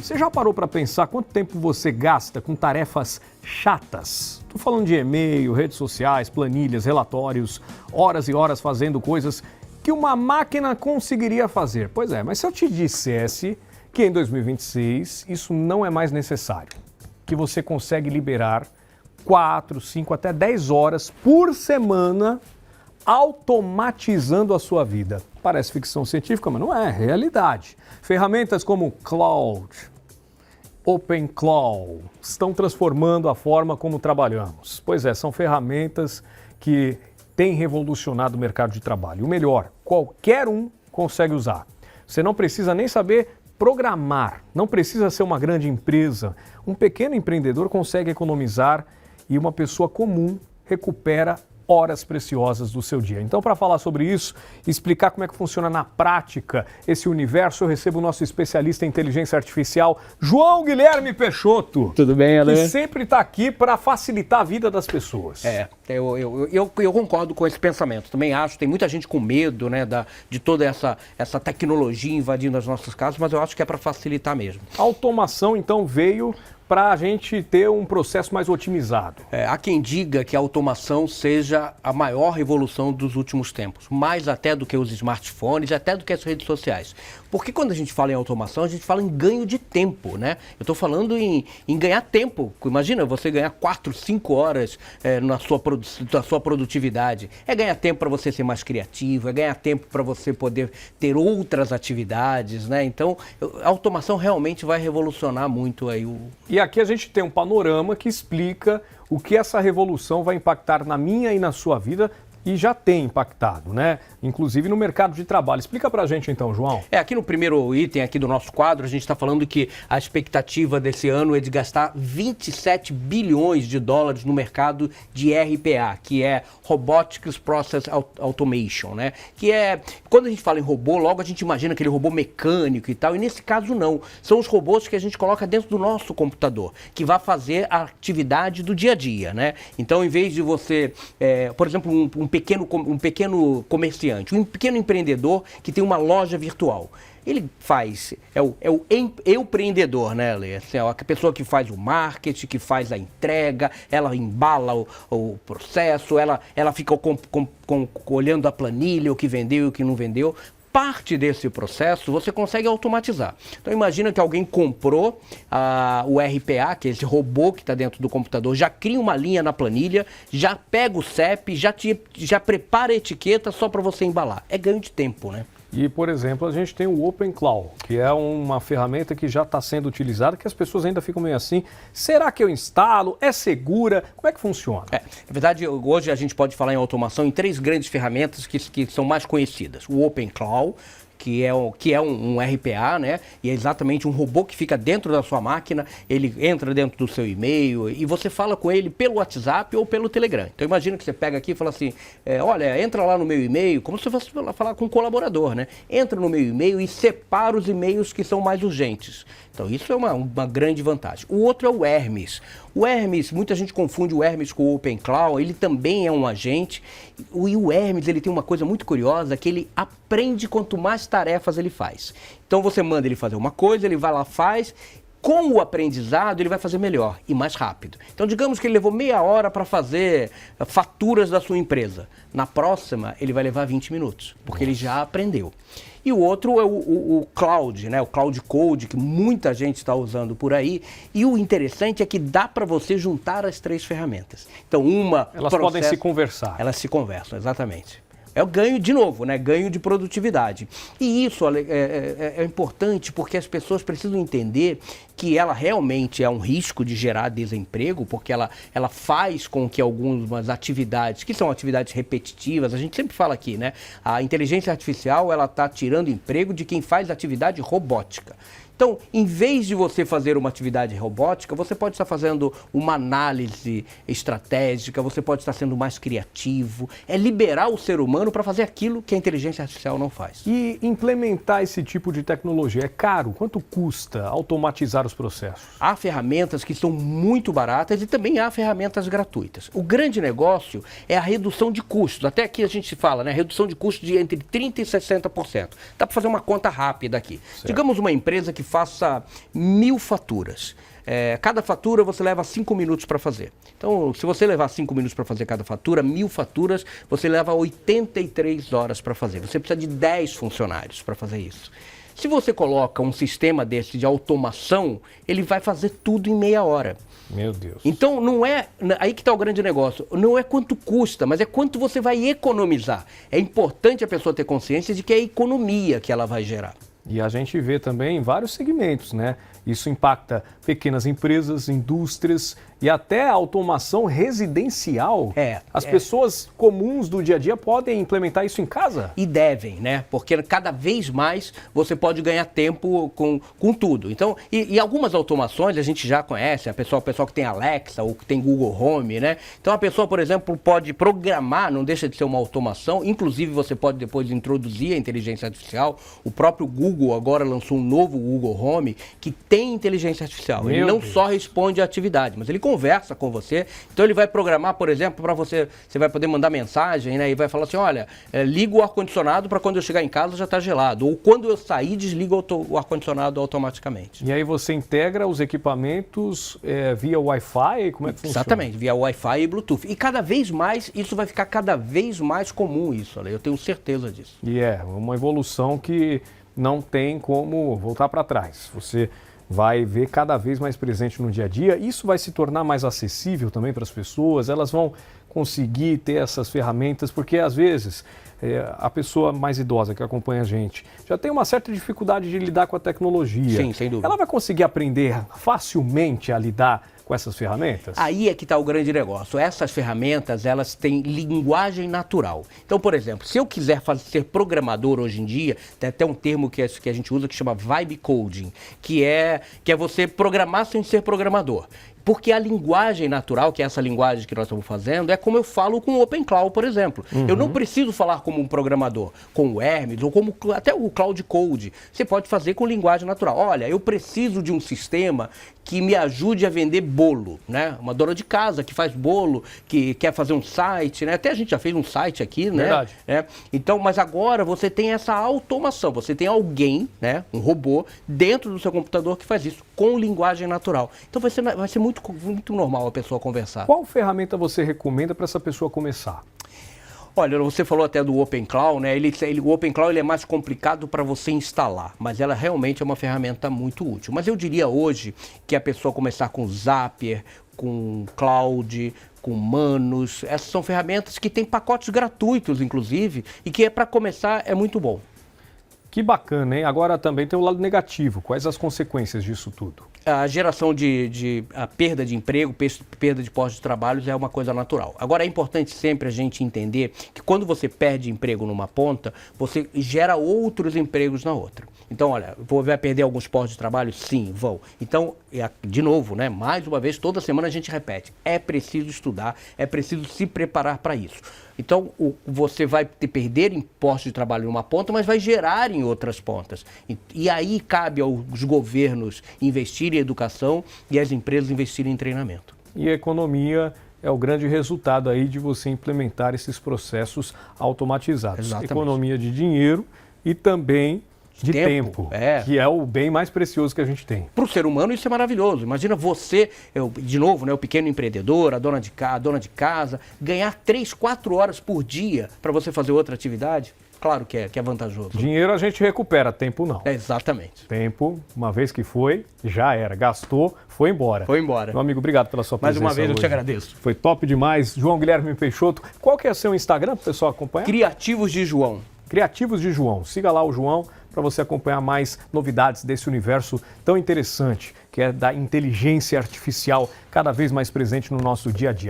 Você já parou para pensar quanto tempo você gasta com tarefas chatas? Estou falando de e-mail, redes sociais, planilhas, relatórios, horas e horas fazendo coisas que uma máquina conseguiria fazer. Pois é, mas se eu te dissesse que em 2026 isso não é mais necessário, que você consegue liberar 4, 5, até 10 horas por semana automatizando a sua vida. Parece ficção científica, mas não é, é realidade. Ferramentas como Cloud, OpenClaw estão transformando a forma como trabalhamos. Pois é, são ferramentas que têm revolucionado o mercado de trabalho. O melhor, qualquer um consegue usar. Você não precisa nem saber programar, não precisa ser uma grande empresa. Um pequeno empreendedor consegue economizar e uma pessoa comum recupera horas preciosas do seu dia. Então, para falar sobre isso, explicar como é que funciona na prática esse universo, eu recebo o nosso especialista em inteligência artificial, João Guilherme Peixoto. Tudo bem, Ale? Que sempre está aqui para facilitar a vida das pessoas. Eu concordo com esse pensamento. Também acho, tem muita gente com medo, né, de toda essa tecnologia invadindo as nossas casas, mas eu acho que é para facilitar mesmo. A automação, então, veio para a gente ter um processo mais otimizado. Há quem diga que a automação seja a maior revolução dos últimos tempos, mais até do que os smartphones, até do que as redes sociais. Porque quando a gente fala em automação, a gente fala em ganho de tempo, né? Eu estou falando em ganhar tempo. Imagina você ganhar 4, 5 horas na sua produtividade. É ganhar tempo para você ser mais criativo, é ganhar tempo para você poder ter outras atividades, né? Então, a automação realmente vai revolucionar muito aí o... E aqui a gente tem um panorama que explica o que essa revolução vai impactar na minha e na sua vida e já tem impactado, né? Inclusive no mercado de trabalho. Explica pra gente então, João. Aqui no primeiro item aqui do nosso quadro, a gente está falando que a expectativa desse ano é de gastar 27 bilhões de dólares no mercado de RPA, que é Robotics Process Automation, né? Que é, quando a gente fala em robô, logo a gente imagina aquele robô mecânico e tal, e nesse caso não. São os robôs que a gente coloca dentro do nosso computador, que vai fazer a atividade do dia a dia, né? Então, em vez de você, por exemplo, um pequeno comerciante, um pequeno empreendedor que tem uma loja virtual. Ele faz, é o empreendedor, né, Lê? Assim, a pessoa que faz o marketing, que faz a entrega, ela embala o processo, ela fica olhando a planilha, o que vendeu e o que não vendeu. Parte desse processo você consegue automatizar. Então imagina que alguém comprou o RPA, que é esse robô que está dentro do computador, já cria uma linha na planilha, já pega o CEP, já prepara a etiqueta só para você embalar. É ganho de tempo, né? E, por exemplo, a gente tem o OpenClaw, que é uma ferramenta que já está sendo utilizada, que as pessoas ainda ficam meio assim, será que eu instalo? É segura? Como é que funciona? Na verdade, hoje a gente pode falar em automação em 3 grandes ferramentas que são mais conhecidas. O OpenClaw, que é um RPA, né? E é exatamente um robô que fica dentro da sua máquina, ele entra dentro do seu e-mail e você fala com ele pelo WhatsApp ou pelo Telegram. Então imagina que você pega aqui e fala assim, olha, entra lá no meu e-mail, como se fosse falar com um colaborador, né? Entra no meu e-mail e separa os e-mails que são mais urgentes. Então isso é uma grande vantagem. O outro é o Hermes. O Hermes, muita gente confunde o Hermes com o OpenClaw, ele também é um agente. E o Hermes, ele tem uma coisa muito curiosa, que ele aprende quanto mais tarefas ele faz. Então você manda ele fazer uma coisa, ele vai lá, faz. Com o aprendizado, ele vai fazer melhor e mais rápido. Então, digamos que ele levou meia hora para fazer faturas da sua empresa. Na próxima, ele vai levar 20 minutos, porque ele já aprendeu. E o outro é o Cloud, né? O Cloud Code, que muita gente está usando por aí. E o interessante é que dá para você juntar as 3 ferramentas. Então, elas podem se conversar. Elas se conversam, exatamente. É o ganho, de novo, né? Ganho de produtividade. E isso é importante porque as pessoas precisam entender que ela realmente é um risco de gerar desemprego, porque ela faz com que algumas atividades, que são atividades repetitivas, a gente sempre fala aqui, né? A inteligência artificial, ela está tirando emprego de quem faz atividade robótica. Então, em vez de você fazer uma atividade robótica, você pode estar fazendo uma análise estratégica, você pode estar sendo mais criativo, é liberar o ser humano para fazer aquilo que a inteligência artificial não faz. E implementar esse tipo de tecnologia é caro? Quanto custa automatizar os processos? Há ferramentas que são muito baratas e também há ferramentas gratuitas. O grande negócio é a redução de custos. Até aqui a gente fala, né? Redução de custos de entre 30% e 60%. Dá para fazer uma conta rápida aqui. Certo. Digamos uma empresa que faça 1000 faturas. Cada fatura você leva 5 minutos para fazer. Então, se você levar 5 minutos para fazer cada fatura, 1000 faturas, você leva 83 horas para fazer. Você precisa de 10 funcionários para fazer isso. Se você coloca um sistema desse de automação, ele vai fazer tudo em meia hora. Meu Deus. Então, não é... Aí que está o grande negócio. Não é quanto custa, mas é quanto você vai economizar. É importante a pessoa ter consciência de que é a economia que ela vai gerar. E a gente vê também em vários segmentos, né? Isso impacta pequenas empresas, indústrias e até a automação residencial. As pessoas comuns do dia a dia podem implementar isso em casa? E devem, né? Porque cada vez mais você pode ganhar tempo com tudo. Então, e algumas automações a gente já conhece, o pessoal que tem Alexa ou que tem Google Home, né? Então a pessoa, por exemplo, pode programar, não deixa de ser uma automação, inclusive você pode depois introduzir a inteligência artificial. O próprio Google agora lançou um novo Google Home que tem inteligência artificial. Ele não só responde à atividade, mas ele conversa com você. Então ele vai programar, por exemplo, para você vai poder mandar mensagem, né? E vai falar assim, olha, liga o ar-condicionado para quando eu chegar em casa já está gelado. Ou quando eu sair, desliga o ar-condicionado automaticamente. E aí você integra os equipamentos via Wi-Fi? Como é que funciona? Exatamente, via Wi-Fi e Bluetooth. E cada vez mais, isso vai ficar cada vez mais comum, isso, eu tenho certeza disso. E é uma evolução que não tem como voltar para trás. Você vai ver cada vez mais presente no dia a dia. Isso vai se tornar mais acessível também para as pessoas, elas vão conseguir ter essas ferramentas, porque às vezes a pessoa mais idosa que acompanha a gente já tem uma certa dificuldade de lidar com a tecnologia. Sim, sem dúvida. Ela vai conseguir aprender facilmente a lidar com essas ferramentas? Aí é que está o grande negócio. Essas ferramentas, elas têm linguagem natural. Então, por exemplo, se eu quiser ser programador hoje em dia, tem até um termo que a gente usa que chama vibe coding, que é você programar sem ser programador. Porque a linguagem natural, que é essa linguagem que nós estamos fazendo, é como eu falo com o OpenCloud, por exemplo. Eu não preciso falar como um programador, com o Hermes, ou como até o Cloud Code. Você pode fazer com linguagem natural. Olha, eu preciso de um sistema que me ajude a vender bolo, né? Uma dona de casa que faz bolo, que quer fazer um site, né? Até a gente já fez um site aqui, né? Verdade. Então, mas agora você tem essa automação, você tem alguém, né? Um robô, dentro do seu computador que faz isso, com linguagem natural. Então vai ser muito normal a pessoa conversar. Qual ferramenta você recomenda para essa pessoa começar? Olha, você falou até do OpenCloud, né? O OpenCloud ele é mais complicado para você instalar, mas ela realmente é uma ferramenta muito útil. Mas eu diria hoje que a pessoa começar com Zapier, com Cloud, com Manus, essas são ferramentas que têm pacotes gratuitos, inclusive, e que para começar é muito bom. Que bacana, hein? Agora também tem o lado negativo. Quais as consequências disso tudo? A geração a perda de emprego, perda de postos de trabalho é uma coisa natural. Agora é importante sempre a gente entender que quando você perde emprego numa ponta, você gera outros empregos na outra. Então, olha, vai perder alguns postos de trabalho? Sim, vão. Então, de novo, né? Mais uma vez, toda semana a gente repete. É preciso estudar, é preciso se preparar para isso. Então, você vai perder em postos de trabalho numa ponta, mas vai gerar em outras pontas. E aí cabe aos governos investirem em educação e às empresas investirem em treinamento. E a economia é o grande resultado aí de você implementar esses processos automatizados. Exatamente. Economia de dinheiro e também de tempo, que é o bem mais precioso que a gente tem. Para o ser humano isso é maravilhoso. Imagina você, de novo, né, o pequeno empreendedor, a dona de casa, ganhar 3, 4 horas por dia para você fazer outra atividade. Claro que é vantajoso. Dinheiro a gente recupera, tempo não. Exatamente. Tempo, uma vez que foi, já era. Gastou, foi embora. Foi embora. Meu amigo, obrigado pela sua presença. Mais uma vez hoje. eu te agradeço. Foi top demais. João Guilherme Peixoto. Qual que é o seu Instagram para o pessoal acompanhar? Criativos de João. Criativos de João. Siga lá o João para você acompanhar mais novidades desse universo tão interessante, que é da inteligência artificial cada vez mais presente no nosso dia a dia.